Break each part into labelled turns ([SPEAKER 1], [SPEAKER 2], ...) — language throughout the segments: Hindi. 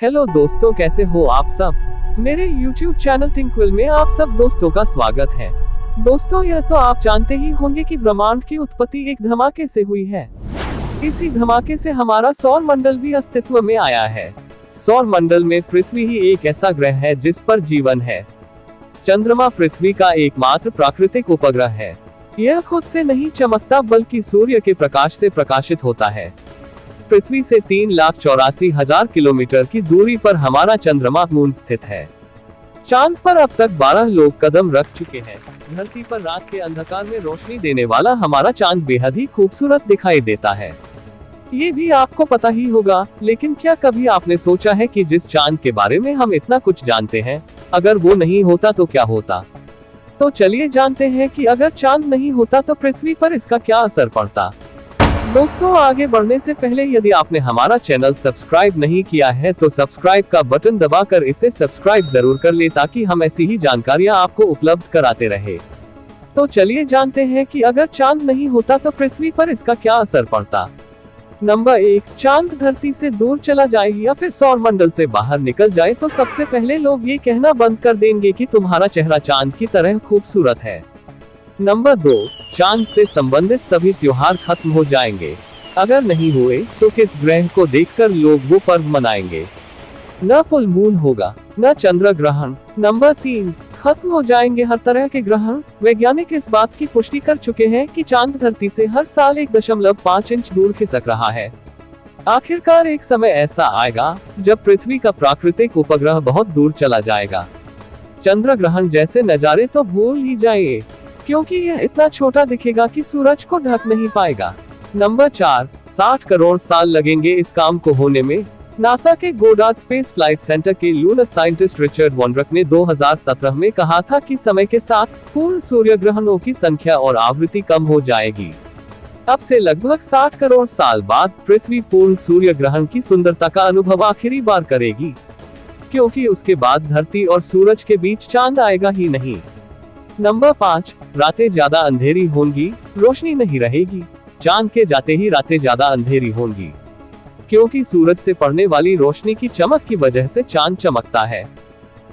[SPEAKER 1] हेलो दोस्तों, कैसे हो आप सब। मेरे YouTube चैनल टिंकविल में आप सब दोस्तों का स्वागत है। दोस्तों, यह तो आप जानते ही होंगे कि ब्रह्मांड की उत्पत्ति एक धमाके से हुई है। इसी धमाके से हमारा सौर मंडल भी अस्तित्व में आया है। सौर मंडल में पृथ्वी ही एक ऐसा ग्रह है जिस पर जीवन है। चंद्रमा पृथ्वी का एकमात्र प्राकृतिक उपग्रह है। यह खुद से नहीं चमकता बल्कि सूर्य के प्रकाश से प्रकाशित होता है। पृथ्वी से 3,84,000 किलोमीटर की दूरी पर हमारा चंद्रमा मून स्थित है। चांद पर अब तक 12 लोग कदम रख चुके हैं। धरती पर रात के अंधकार में रोशनी देने वाला हमारा चांद बेहद ही खूबसूरत दिखाई देता है। ये भी आपको पता ही होगा, लेकिन क्या कभी आपने सोचा है कि जिस चांद के बारे में हम इतना कुछ जानते हैं, अगर वो नहीं होता तो क्या होता। तो चलिए जानते हैं कि अगर चांद नहीं होता तो पृथ्वी पर इसका क्या असर पड़ता। दोस्तों, आगे बढ़ने से पहले यदि आपने हमारा चैनल सब्सक्राइब नहीं किया है तो सब्सक्राइब का बटन दबाकर इसे सब्सक्राइब जरूर कर ले, ताकि हम ऐसी ही जानकारियां आपको उपलब्ध कराते रहे। तो चलिए जानते हैं कि अगर चांद नहीं होता तो पृथ्वी पर इसका क्या असर पड़ता। नंबर 1, चांद धरती से दूर चला जाए या फिर सौर मंडल से बाहर निकल जाए तो सबसे पहले लोग ये कहना बंद कर देंगे कि तुम्हारा चेहरा चांद की तरह खूबसूरत है। नंबर 2, चांद से संबंधित सभी त्योहार खत्म हो जाएंगे। अगर नहीं हुए तो किस ग्रह को देखकर लोग वो पर्व मनाएंगे। न फुल मून होगा, न चंद्र ग्रहण। नंबर 3, खत्म हो जाएंगे हर तरह के ग्रहण। वैज्ञानिक इस बात की पुष्टि कर चुके हैं कि चांद धरती से हर साल 1.5 इंच दूर खिसक रहा है। आखिरकार एक समय ऐसा आएगा जब पृथ्वी का प्राकृतिक उपग्रह बहुत दूर चला जाएगा। चंद्र ग्रहण जैसे नजारे तो भूल ही जाइए, क्योंकि यह इतना छोटा दिखेगा कि सूरज को ढक नहीं पाएगा। नंबर 4, 60 करोड़ साल लगेंगे इस काम को होने में। नासा के गोडार्ड स्पेस फ्लाइट सेंटर के लूनर साइंटिस्ट रिचर्ड वॉन्ड्रक ने 2017 में कहा था कि समय के साथ पूर्ण सूर्य ग्रहणों की संख्या और आवृत्ति कम हो जाएगी। अब से लगभग 60 करोड़ साल बाद पृथ्वी पूर्ण सूर्य ग्रहण की सुंदरता का अनुभव आखिरी बार करेगी, क्योंकि उसके बाद धरती और सूरज के बीच चांद आएगा ही नहीं। नंबर 5, रातें ज्यादा अंधेरी होंगी, रोशनी नहीं रहेगी। चांद के जाते ही रातें ज्यादा अंधेरी होंगी, क्योंकि सूरज से पड़ने वाली रोशनी की चमक की वजह से चांद चमकता है।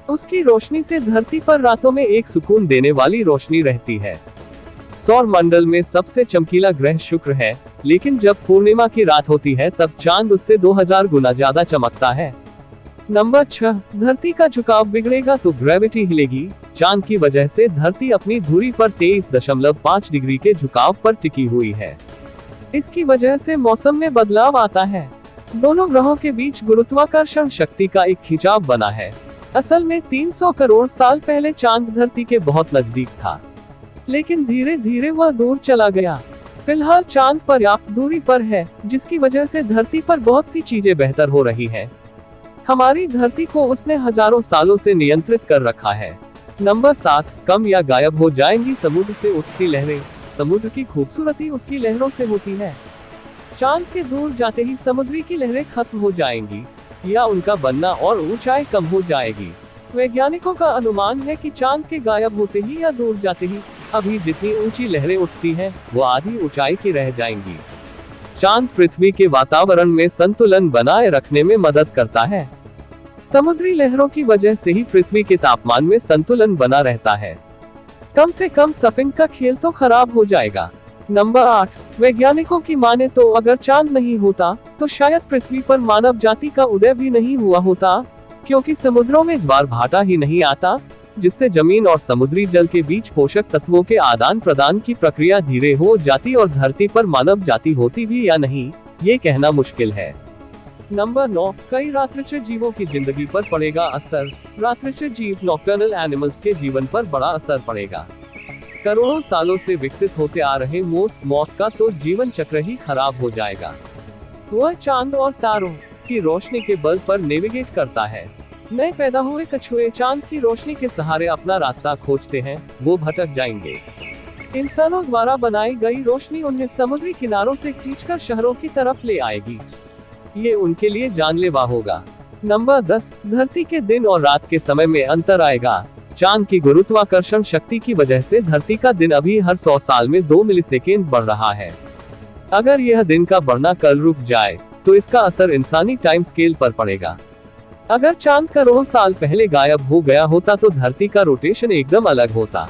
[SPEAKER 1] उसकी रोशनी से धरती पर रातों में एक सुकून देने वाली रोशनी रहती है। सौर मंडल में सबसे चमकीला ग्रह शुक्र है, लेकिन जब पूर्णिमा की रात होती है तब चांद उससे 2000 गुना ज्यादा चमकता है। नंबर 6, धरती का झुकाव बिगड़ेगा तो ग्रेविटी हिलेगी। चांद की वजह से धरती अपनी धुरी पर 23.5 डिग्री के झुकाव पर टिकी हुई है। इसकी वजह से मौसम में बदलाव आता है। दोनों ग्रहों के बीच गुरुत्वाकर्षण शक्ति का एक खिंचाव बना है। असल में 300 करोड़ साल पहले चांद धरती के बहुत नजदीक था, लेकिन धीरे धीरे वह दूर चला गया। फिलहाल चांद पर्याप्त दूरी पर है, जिसकी वजह से धरती पर बहुत सी चीजें बेहतर हो रही है। हमारी धरती को उसने हजारों सालों से नियंत्रित कर रखा है। नंबर 7, कम या गायब हो जाएंगी समुद्र से उठती लहरें। समुद्र की खूबसूरती उसकी लहरों से होती है। चांद के दूर जाते ही समुद्री की लहरें खत्म हो जाएंगी या उनका बनना और ऊंचाई कम हो जाएगी। वैज्ञानिकों का अनुमान है कि चांद के गायब होते ही या दूर जाते ही अभी जितनी ऊंची लहरें उठती हैं, वो आधी ऊंचाई की रह जाएंगी। चांद पृथ्वी के वातावरण में संतुलन बनाए रखने में मदद करता है। समुद्री लहरों की वजह से ही पृथ्वी के तापमान में संतुलन बना रहता है। कम से कम सर्फिंग का खेल तो खराब हो जाएगा। नंबर 8, वैज्ञानिकों की माने तो अगर चांद नहीं होता तो शायद पृथ्वी पर मानव जाति का उदय भी नहीं हुआ होता, क्योंकि समुद्रों में ज्वार भाटा ही नहीं आता, जिससे जमीन और समुद्री जल के बीच पोषक तत्वों के आदान प्रदान की प्रक्रिया धीरे हो जाती और धरती पर मानव जाति होती भी या नहीं, ये कहना मुश्किल है। नंबर 9, कई रात्रिचर जीवों की जिंदगी पर पड़ेगा असर। रात्रिचर जीव नॉक्टर्नल एनिमल्स के जीवन पर बड़ा असर पड़ेगा। करोड़ों सालों से विकसित होते आ रहे मौत का तो जीवन चक्र ही खराब हो जाएगा। वह चांद और तारों की रोशनी के बल पर नेविगेट करता है। नए पैदा हुए कछुए चांद की रोशनी के सहारे अपना रास्ता खोजते हैं, वो भटक जाएंगे। इंसानों द्वारा बनाई गई रोशनी उन्हें समुद्री किनारों से खींचकर शहरों की तरफ ले आएगी। ये उनके लिए जानलेवा होगा। नंबर 10, धरती के दिन और रात के समय में अंतर आएगा। चांद की गुरुत्वाकर्षण शक्ति की वजह से धरती का दिन अभी हर 100 साल में 2 मिलीसेकेंड बढ़ रहा है। अगर यह दिन का बढ़ना कल रुक जाए तो इसका असर इंसानी टाइम स्केल पर पड़ेगा। अगर चांद करोड़ों साल पहले गायब हो गया होता तो धरती का रोटेशन एकदम अलग होता।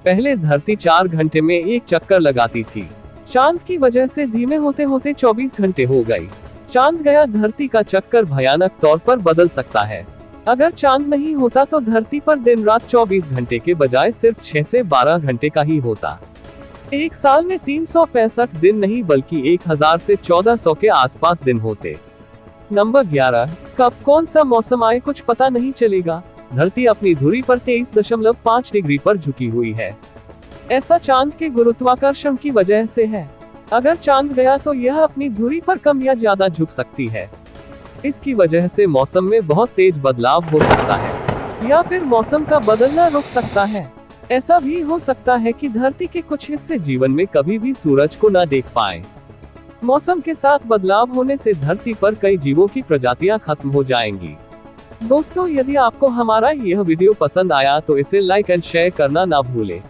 [SPEAKER 1] पहले धरती 4 घंटे में एक चक्कर लगाती थी। चांद की वजह से धीमे होते होते 24 घंटे हो गई। चांद गया, धरती का चक्कर भयानक तौर पर बदल सकता है। अगर चांद नहीं होता तो धरती पर दिन रात 24 घंटे के बजाय सिर्फ 6 से 12 घंटे का ही होता। एक साल में 365 दिन नहीं बल्कि 1000 से 1400 के आसपास दिन होते। नंबर 11, कब कौन सा मौसम आए कुछ पता नहीं चलेगा। धरती अपनी धुरी पर 23.5 डिग्री पर झुकी हुई है। ऐसा चांद के गुरुत्वाकर्षण की वजह से है। अगर चांद गया तो यह अपनी धुरी पर कम या ज्यादा झुक सकती है। इसकी वजह से मौसम में बहुत तेज बदलाव हो सकता है या फिर मौसम का बदलना रुक सकता है। ऐसा भी हो सकता है कि धरती के कुछ हिस्से जीवन में कभी भी सूरज को न देख पाए। मौसम के साथ बदलाव होने से धरती पर कई जीवों की प्रजातियां खत्म हो जाएंगी। दोस्तों, यदि आपको हमारा यह वीडियो पसंद आया तो इसे लाइक एंड शेयर करना ना भूलें।